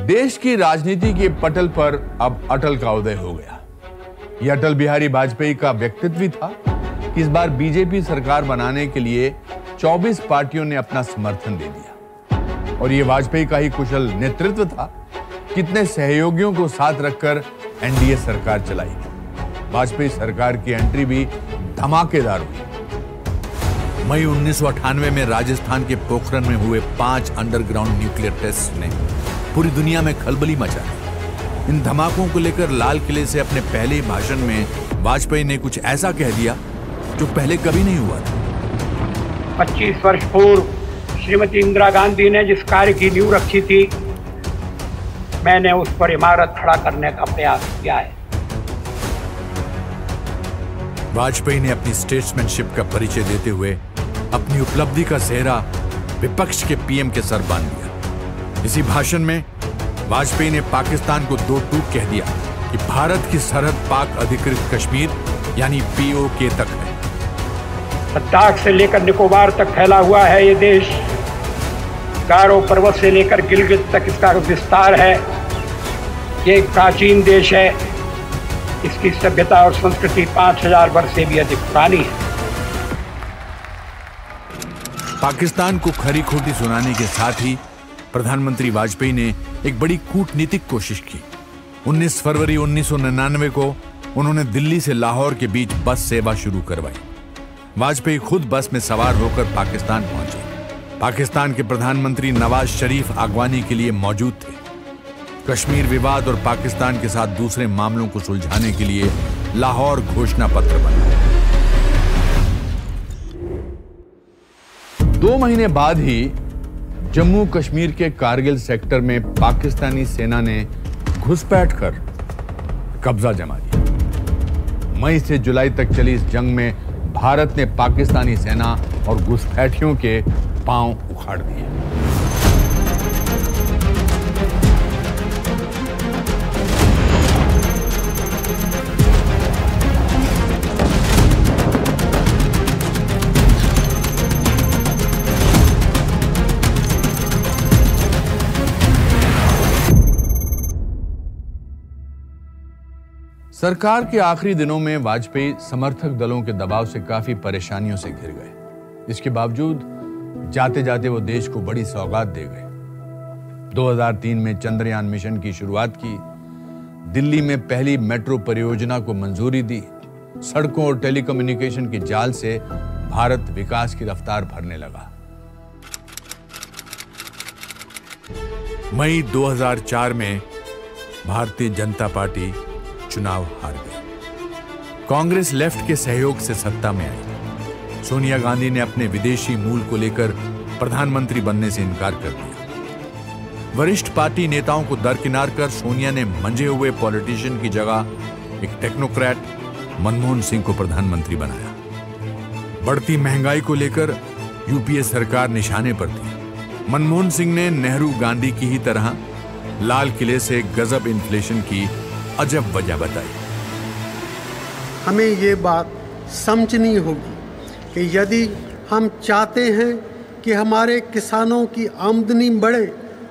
[SPEAKER 1] देश की राजनीति के पटल पर अब अटल का उदय हो गया। यह अटल बिहारी वाजपेयी का व्यक्तित्व था कि इस बार बीजेपी सरकार बनाने के लिए 24 पार्टियों ने अपना समर्थन दे दिया और यह वाजपेयी का ही कुशल नेतृत्व था। कितने सहयोगियों को साथ रखकर एनडीए सरकार चलाई। वाजपेयी सरकार की एंट्री भी धमाकेदार हुई।
[SPEAKER 8] मई 1998 में राजस्थान के पोखरण में हुए 5 अंडरग्राउंड न्यूक्लियर टेस्ट ने पूरी दुनिया में खलबली मचा दी। इन धमाकों को लेकर लाल किले से अपने पहले भाषण में वाजपेयी ने कुछ ऐसा कह दिया जो पहले कभी नहीं हुआ था।
[SPEAKER 10] 25 वर्ष पूर्व श्रीमती इंदिरा गांधी ने जिस कार्य की नींव रखी थी, मैंने उस पर इमारत खड़ा करने का प्रयास किया है।
[SPEAKER 8] वाजपेयी ने अपनी स्टेट्समैनशिप का परिचय देते हुए अपनी उपलब्धि का सेहरा विपक्ष के पीएम के सर बांध दिया। इसी भाषण में वाजपेयी ने पाकिस्तान को 2 टूक कह दिया कि भारत की सरहद पाक अधिकृत कश्मीर यानी पीओके तक है।
[SPEAKER 10] लद्दाख से लेकर निकोबार तक फैला हुआ है ये देश। गारो पर्वत से लेकर गिलगित तक इसका विस्तार है। ये एक प्राचीन देश है। इसकी सभ्यता और संस्कृति 5,000 वर्ष से भी अधिक पुरानी है।
[SPEAKER 8] पाकिस्तान को खरी खोटी सुनाने के साथ ही प्रधानमंत्री वाजपेयी ने एक बड़ी कूटनीतिक कोशिश की। 19 फरवरी 1999 को उन्होंने दिल्ली से लाहौर के बीच बस सेवा शुरू करवाई। वाजपेयी खुद बस में सवार होकर पाकिस्तान पहुंचे। पाकिस्तान के प्रधानमंत्री नवाज शरीफ अगवानी के लिए मौजूद थे। कश्मीर विवाद और पाकिस्तान के साथ दूसरे मामलों को सुलझाने के लिए लाहौर घोषणा पत्र बना।
[SPEAKER 1] 2 महीने बाद ही जम्मू कश्मीर के कारगिल सेक्टर में पाकिस्तानी सेना ने घुसपैठ कर कब्जा जमा लिया। मई से जुलाई तक चली इस जंग में भारत ने पाकिस्तानी सेना और घुसपैठियों के पांव उखाड़ दिए। सरकार के आखिरी दिनों में वाजपेयी समर्थक दलों के दबाव से काफी परेशानियों से घिर गए। इसके बावजूद जाते जाते वो देश को बड़ी सौगात दे गए। 2003 में चंद्रयान मिशन की शुरुआत की। दिल्ली में पहली मेट्रो परियोजना को मंजूरी दी। सड़कों और टेलीकम्युनिकेशन के जाल से भारत विकास की रफ्तार भरने लगा।
[SPEAKER 8] मई 2004 में भारतीय जनता पार्टी चुनाव हार गई। कांग्रेस लेफ्ट के सहयोग से सत्ता में आई। सोनिया गांधी ने अपने विदेशी मूल को लेकर प्रधानमंत्री बनने से इनकार कर दिया। वरिष्ठ पार्टी नेताओं को दरकिनार कर सोनिया ने मंजे हुए पॉलिटिशियन की जगह एक टेक्नोक्रेट मनमोहन सिंह को प्रधानमंत्री बनाया। बढ़ती महंगाई को लेकर यूपीए सरकार निशाने पर थी। मनमोहन सिंह ने नेहरू गांधी की ही तरह लाल किले से गजब इन्फ्लेशन की अजब वजह बताई।
[SPEAKER 11] हमें ये बात समझनी होगी कि यदि हम चाहते हैं कि हमारे किसानों की आमदनी बढ़े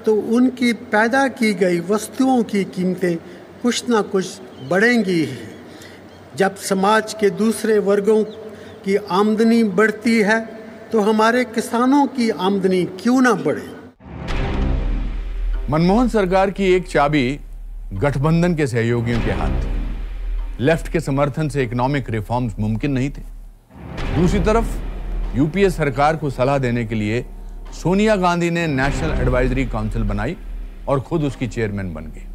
[SPEAKER 11] तो उनकी पैदा की गई वस्तुओं की कीमतें कुछ ना कुछ बढ़ेंगी ही। जब समाज के दूसरे वर्गों की आमदनी बढ़ती है तो हमारे किसानों की आमदनी क्यों ना बढ़े।
[SPEAKER 1] मनमोहन सरकार की एक चाबी गठबंधन के सहयोगियों के हाथ थी। लेफ्ट के समर्थन से इकोनॉमिक रिफॉर्म्स मुमकिन नहीं थे। दूसरी तरफ यूपीए सरकार को सलाह देने के लिए सोनिया गांधी ने नेशनल एडवाइजरी काउंसिल बनाई और खुद उसकी चेयरमैन बन गई।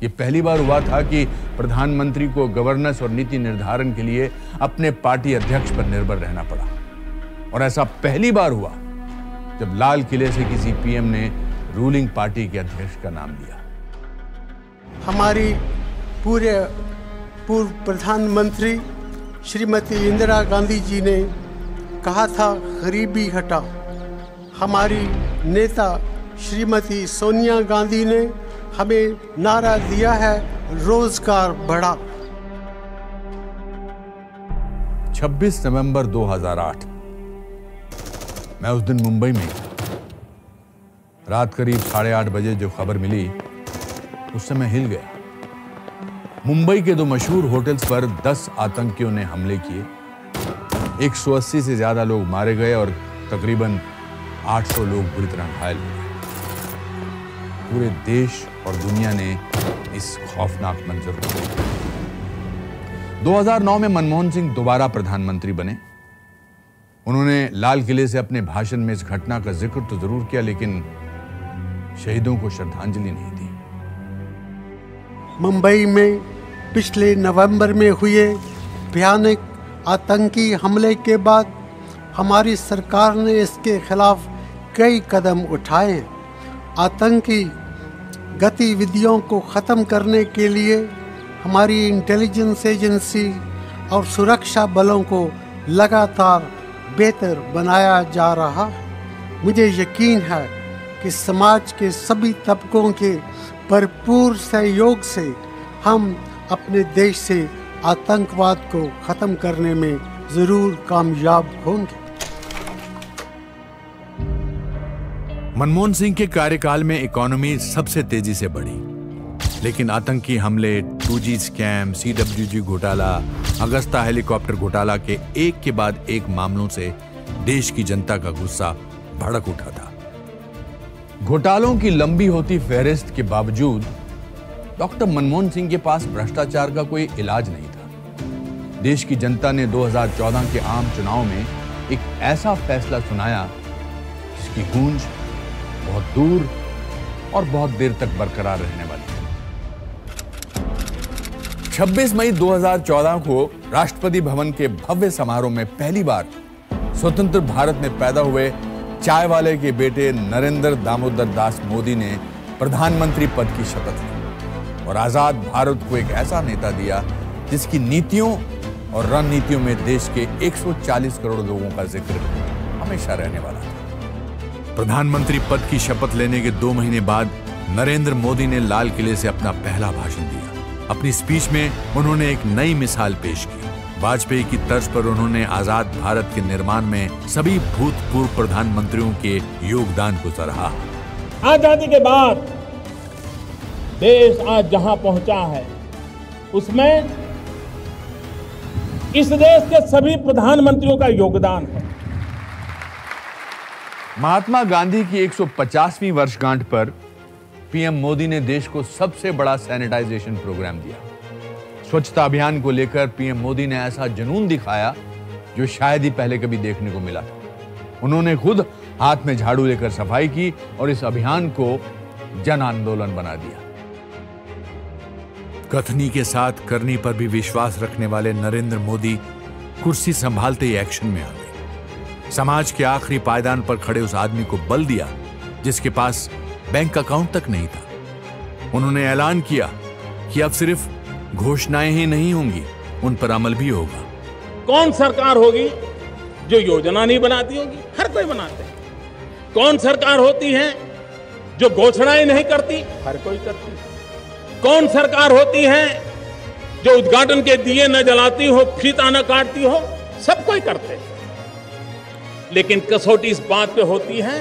[SPEAKER 1] ये पहली बार हुआ था कि प्रधानमंत्री को गवर्नेंस और नीति निर्धारण के लिए अपने पार्टी अध्यक्ष पर निर्भर रहना पड़ा। और ऐसा पहली बार हुआ जब लाल किले से किसी पीएम ने रूलिंग पार्टी के अध्यक्ष का नाम लिया।
[SPEAKER 11] हमारी पूर्व प्रधानमंत्री श्रीमती इंदिरा गांधी जी ने कहा था गरीबी हटा। हमारी नेता श्रीमती सोनिया गांधी ने हमें नारा दिया है रोजगार बढ़ा।
[SPEAKER 1] 26 नवंबर 2008 मैं उस दिन मुंबई में रात करीब 8:30 बजे जो खबर मिली उस समय हिल गया। मुंबई के 2 मशहूर होटल्स पर 10 आतंकियों ने हमले किए। 180 से ज्यादा लोग मारे गए और तकरीबन 800 लोग बुरी तरह घायल हो गए। पूरे देश और दुनिया ने इस खौफनाक मंजर को देखा। 2009 में मनमोहन सिंह दोबारा प्रधानमंत्री बने। उन्होंने लाल किले से अपने भाषण में इस घटना का जिक्र तो जरूर किया, लेकिन शहीदों को श्रद्धांजलि नहीं दी।
[SPEAKER 11] मुंबई में पिछले नवंबर में हुए भयानक आतंकी हमले के बाद हमारी सरकार ने इसके खिलाफ कई कदम उठाए हैं। आतंकी गतिविधियों को ख़त्म करने के लिए हमारी इंटेलिजेंस एजेंसी और सुरक्षा बलों को लगातार बेहतर बनाया जा रहा है। मुझे यकीन है कि समाज के सभी तबकों के भरपूर सहयोग से हम अपने देश से आतंकवाद को ख़त्म करने में ज़रूर कामयाब होंगे।
[SPEAKER 8] मनमोहन सिंह के कार्यकाल में इकोनॉमी सबसे तेजी से बढ़ी, लेकिन आतंकी हमले, 2G स्कैम, CWG घोटाला, अगस्ता हेलीकॉप्टर घोटाला के एक के बाद एक मामलों से देश की जनता का गुस्सा भड़क उठा था।
[SPEAKER 1] घोटालों की लंबी होती फहरिस्त के बावजूद डॉक्टर मनमोहन सिंह के पास भ्रष्टाचार का कोई इलाज नहीं था। देश की जनता ने 2014 के आम चुनाव में एक ऐसा फैसला सुनाया जिसकी गूंज बहुत दूर और बहुत देर तक बरकरार रहने वाली है। 26 मई 2014 को राष्ट्रपति भवन के भव्य समारोह में पहली बार स्वतंत्र भारत में पैदा हुए चाय वाले के बेटे नरेंद्र दामोदर दास मोदी ने प्रधानमंत्री पद की शपथ ली और आजाद भारत को एक ऐसा नेता दिया जिसकी नीतियों और रणनीतियों में देश के 140 करोड़ लोगों का जिक्र हमेशा रहने वाला था।
[SPEAKER 8] प्रधानमंत्री पद की शपथ लेने के 2 महीने बाद नरेंद्र मोदी ने लाल किले से अपना पहला भाषण दिया। अपनी स्पीच में उन्होंने एक नई मिसाल पेश की। वाजपेयी की तर्ज पर उन्होंने आजाद भारत के निर्माण में सभी भूतपूर्व प्रधानमंत्रियों के योगदान को सराहा।
[SPEAKER 2] आजादी के बाद देश आज जहां पहुंचा है उसमें इस देश के सभी प्रधानमंत्रियों का योगदान है।
[SPEAKER 1] महात्मा गांधी की 150वीं वर्षगांठ पर पीएम मोदी ने देश को सबसे बड़ा सैनिटाइजेशन प्रोग्राम दिया। स्वच्छता अभियान को लेकर पीएम मोदी ने ऐसा जुनून दिखाया जो शायद ही पहले कभी देखने को मिला था। उन्होंने खुद हाथ में झाड़ू लेकर सफाई की और इस अभियान को जन आंदोलन बना दिया।
[SPEAKER 8] कथनी के साथ करनी पर भी विश्वास रखने वाले नरेंद्र मोदी कुर्सी संभालते ही एक्शन में आ गए। समाज के आखिरी पायदान पर खड़े उस आदमी को बल दिया जिसके पास बैंक अकाउंट तक नहीं था। उन्होंने ऐलान किया कि अब सिर्फ घोषणाएं ही नहीं होंगी, उन पर अमल भी होगा।
[SPEAKER 2] कौन सरकार होगी जो योजना नहीं बनाती होगी? हर कोई बनाते हैं। कौन सरकार होती है जो घोषणाएं नहीं करती? हर कोई करती है। कौन सरकार होती है जो उद्घाटन के दिए न जलाती हो, फीता न काटती हो? सब कोई करते हैं। लेकिन कसौटी इस बात पे होती है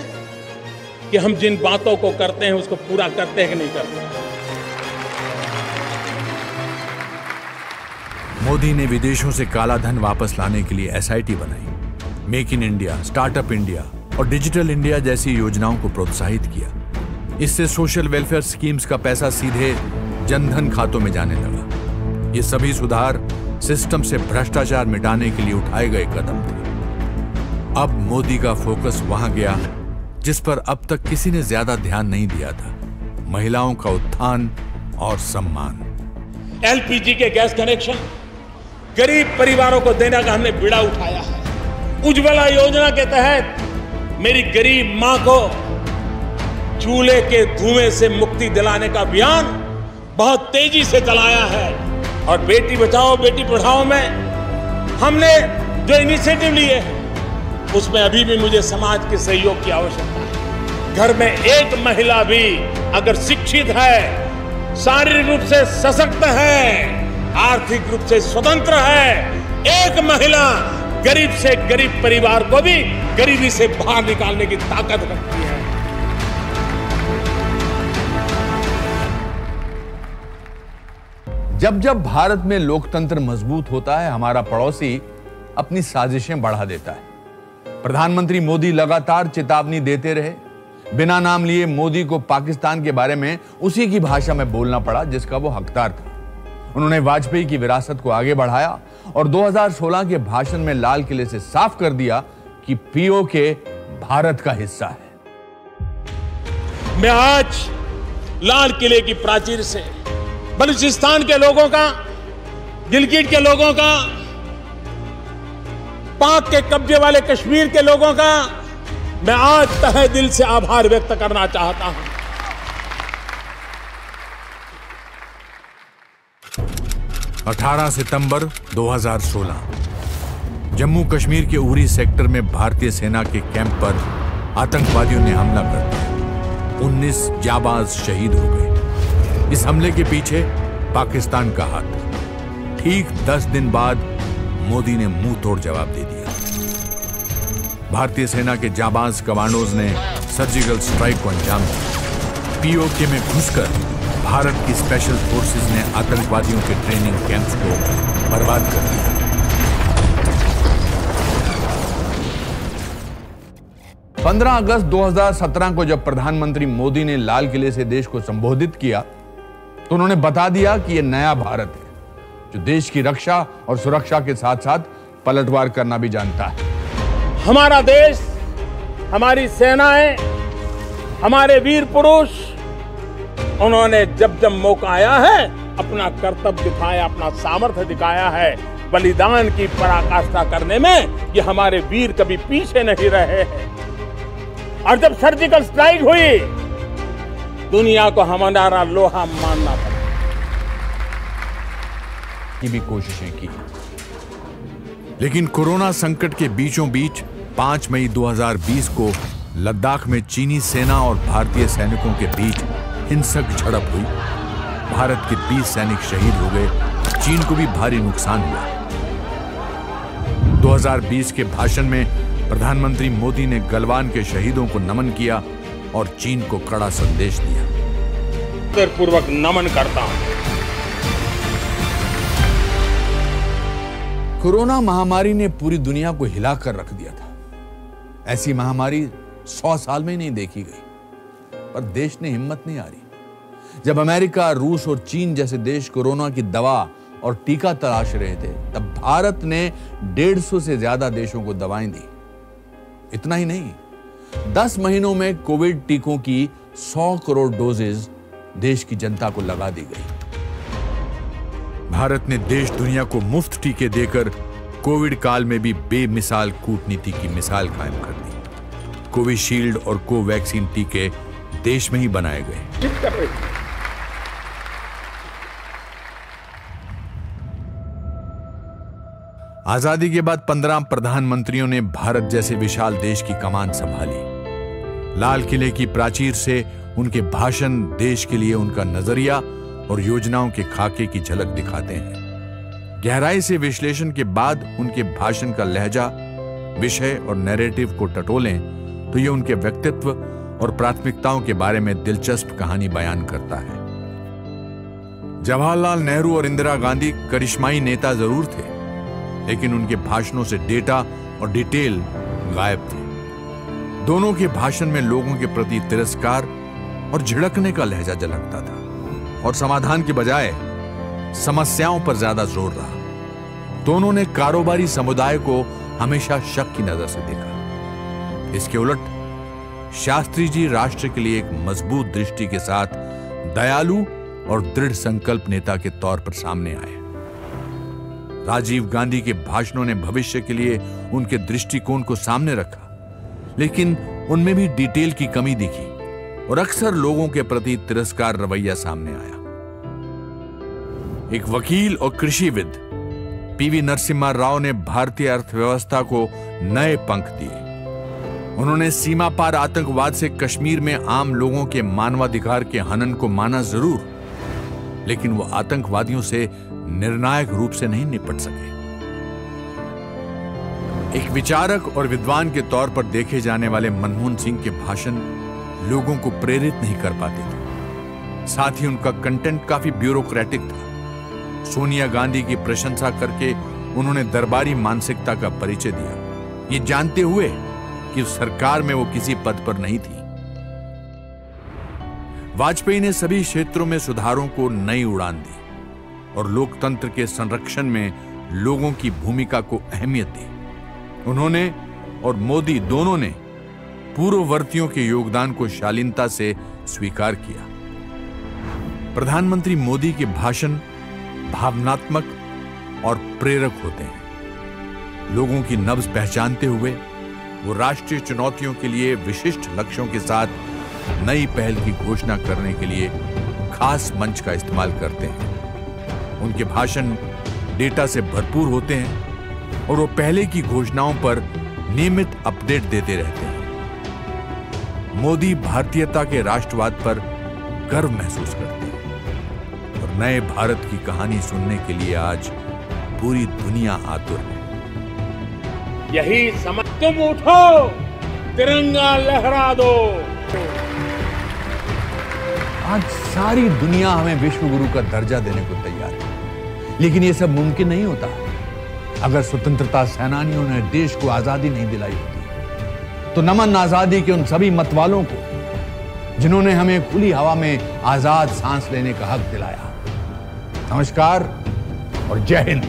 [SPEAKER 2] कि हम जिन बातों को करते हैं उसको पूरा करते हैं कि नहीं करते।
[SPEAKER 8] मोदी ने विदेशों से काला धन वापस लाने के लिए एसआईटी बनाई, make in India, startup India और डिजिटल इंडिया जैसी योजनाओं को प्रोत्साहित किया। इससे सोशल वेलफेयर स्कीम्स का पैसा सीधे जनधन खातों में जाने लगा। ये सभी सुधार सिस्टम से भ्रष्टाचार मिटाने के लिए उठाए गए कदम थे। अब मोदी का फोकस वहां गया जिस पर अब तक किसी ने ज्यादा ध्यान नहीं दिया था, महिलाओं का उत्थान और सम्मान।
[SPEAKER 2] एलपीजी के गैस कनेक्शन गरीब परिवारों को देने का हमने बीड़ा उठाया है। उज्ज्वला योजना के तहत मेरी गरीब मां को चूल्हे के धुएं से मुक्ति दिलाने का अभियान बहुत तेजी से चलाया है। और बेटी बचाओ बेटी पढ़ाओ में हमने जो इनिशिएटिव लिए हैं उसमें अभी भी मुझे समाज के सहयोग की आवश्यकता है। घर में एक महिला भी अगर शिक्षित है, शारीरिक रूप से सशक्त है, आर्थिक रूप से स्वतंत्र है, एक महिला गरीब से गरीब परिवार को भी गरीबी से बाहर निकालने की ताकत रखती है।
[SPEAKER 1] जब जब भारत में लोकतंत्र मजबूत होता है, हमारा पड़ोसी अपनी साजिशें बढ़ा देता है। प्रधानमंत्री मोदी लगातार चेतावनी देते रहे। बिना नाम लिए मोदी को पाकिस्तान के बारे में उसी की भाषा में बोलना पड़ा जिसका वो हकदार था। उन्होंने वाजपेयी की विरासत को आगे बढ़ाया और 2016 के भाषण में लाल किले से साफ कर दिया कि पीओके भारत का हिस्सा है।
[SPEAKER 2] मैं आज लाल किले की प्राचीर से बलूचिस्तान के लोगों का, गिलगिट के लोगों का, पाक के कब्जे वाले कश्मीर के लोगों का मैं आज तहे दिल से आभार व्यक्त करना चाहता हूं।
[SPEAKER 8] 18 सितंबर 2016 जम्मू कश्मीर के उरी सेक्टर में भारतीय सेना के कैंप पर आतंकवादियों ने हमला कर दिया। 19 जाबाज शहीद हो गए। इस हमले के पीछे पाकिस्तान का हाथ। ठीक 10 दिन बाद मोदी ने मुंह तोड़ जवाब दे दिया। भारतीय सेना के जाबाज कमांडोज ने सर्जिकल स्ट्राइक को अंजाम दिया। पीओके में घुसकर भारत की स्पेशल फोर्सेस ने आतंकवादियों के ट्रेनिंग कैंप्स को बर्बाद कर दिया।
[SPEAKER 1] पंद्रह अगस्त 2017 को जब प्रधानमंत्री मोदी ने लाल किले से देश को संबोधित किया तो उन्होंने बता दिया कि यह नया भारत है जो देश की रक्षा और सुरक्षा के साथ साथ पलटवार करना भी जानता है।
[SPEAKER 2] हमारा देश, हमारी सेनाएं, हमारे वीर पुरुष, उन्होंने जब जब मौका आया है अपना कर्तव्य दिखाया, अपना सामर्थ्य दिखाया है। बलिदान की पराकाष्ठा करने में ये हमारे वीर कभी पीछे नहीं रहे हैं। और जब सर्जिकल स्ट्राइक हुई, दुनिया को हमारा लोहा मानना पड़ा
[SPEAKER 1] की भी कोशिशें की।
[SPEAKER 8] लेकिन कोरोना संकट के बीचों बीच 5 मई 2020 को लद्दाख में चीनी सेना और भारतीय सैनिकों के बीच हिंसक झड़प हुई। भारत के 20 सैनिक शहीद हो गए। चीन को भी भारी नुकसान हुआ। 2020 के भाषण में प्रधानमंत्री मोदी ने गलवान के शहीदों को नमन किया और चीन को कड़ा संदेश दिया।
[SPEAKER 2] पूर्वक नमन करता हूं।
[SPEAKER 1] कोरोना महामारी ने पूरी दुनिया को हिलाकर रख दिया था। ऐसी महामारी 100 साल में नहीं देखी गई, पर देश ने हिम्मत नहीं हारी। जब अमेरिका, रूस और चीन जैसे देश कोरोना की दवा और टीका तलाश रहे थे, तब भारत ने 150 से ज्यादा देशों को दवाएं दी। इतना ही नहीं, 10 महीनों में कोविड टीकों की 100 करोड़ डोजेज देश की जनता को लगा दी गई।
[SPEAKER 8] भारत ने देश दुनिया को मुफ्त टीके देकर कोविड काल में भी बेमिसाल कूटनीति की मिसाल कायम कर दी। कोविशील्ड और कोवैक्सीन टीके देश में ही बनाए गए। आजादी के बाद 15 प्रधानमंत्रियों ने भारत जैसे विशाल देश की कमान संभाली। लाल किले की प्राचीर से उनके भाषण देश के लिए उनका नजरिया और योजनाओं के खाके की झलक दिखाते हैं। गहराई से विश्लेषण के बाद उनके भाषण का लहजा, विषय और नैरेटिव को टटोलें तो ये उनके व्यक्तित्व और प्राथमिकताओं के बारे में दिलचस्प कहानी बयान करता है। जवाहरलाल नेहरू और इंदिरा गांधी करिश्माई नेता जरूर थे, लेकिन उनके भाषणों से डेटा और डिटेल गायब थे। दोनों के भाषण में लोगों के प्रति तिरस्कार और झिड़कने का लहजा झलकता था, और समाधान के बजाय समस्याओं पर ज्यादा जोर रहा। दोनों ने कारोबारी समुदाय को हमेशा शक की नजर से देखा। इसके उलट शास्त्री जी राष्ट्र के लिए एक मजबूत दृष्टि के साथ दयालु और दृढ़ संकल्प नेता के तौर पर सामने आए। राजीव गांधी के भाषणों ने भविष्य के लिए उनके दृष्टिकोण को सामने रखा, लेकिन उनमें भी डिटेल की कमी दिखी और अक्सर लोगों के प्रति तिरस्कार रवैया सामने आया। एक वकील और कृषिविद पीवी नरसिम्हा राव ने भारतीय अर्थव्यवस्था को नए पंख दिए। उन्होंने सीमा पार आतंकवाद से कश्मीर में आम लोगों के मानवाधिकार के हनन को माना जरूर, लेकिन वो आतंकवादियों से निर्णायक रूप से नहीं निपट सके। एक विचारक और विद्वान के तौर पर देखे जाने वाले मनमोहन सिंह के भाषण लोगों को प्रेरित नहीं कर पाते थे। साथ ही उनका कंटेंट काफी ब्यूरोक्रेटिक था। सोनिया गांधी की प्रशंसा करके उन्होंने दरबारी मानसिकता का परिचय दिया, ये जानते हुए कि सरकार में वो किसी पद पर नहीं थी। वाजपेयी ने सभी क्षेत्रों में सुधारों को नई उड़ान दी और लोकतंत्र के संरक्षण में लोगों की भूमिका को अहमियत दी। उन्होंने और मोदी दोनों ने पूर्ववर्तियों के योगदान को शालीनता से स्वीकार किया। प्रधानमंत्री मोदी के भाषण भावनात्मक और प्रेरक होते हैं। लोगों की नब्ज पहचानते हुए वो राष्ट्रीय चुनौतियों के लिए विशिष्ट लक्ष्यों के साथ नई पहल की घोषणा करने के लिए खास मंच का इस्तेमाल करते हैं। उनके भाषण डेटा से भरपूर होते हैं और वो पहले की घोषणाओं पर नियमित अपडेट देते रहते हैं। मोदी भारतीयता के राष्ट्रवाद पर गर्व महसूस करते हैं और नए भारत की कहानी सुनने के लिए आज पूरी दुनिया आतुर है।
[SPEAKER 2] यही समझ, तुम उठो, तिरंगा लहरा दो।
[SPEAKER 1] आज सारी दुनिया हमें विश्व गुरु का दर्जा देने को तैयार है, लेकिन यह सब मुमकिन नहीं होता अगर स्वतंत्रता सेनानियों ने देश को आजादी नहीं दिलाई होती। तो नमन आजादी के उन सभी मतवालों को जिन्होंने हमें खुली हवा में आजाद सांस लेने का हक दिलाया। नमस्कार और जय हिंद।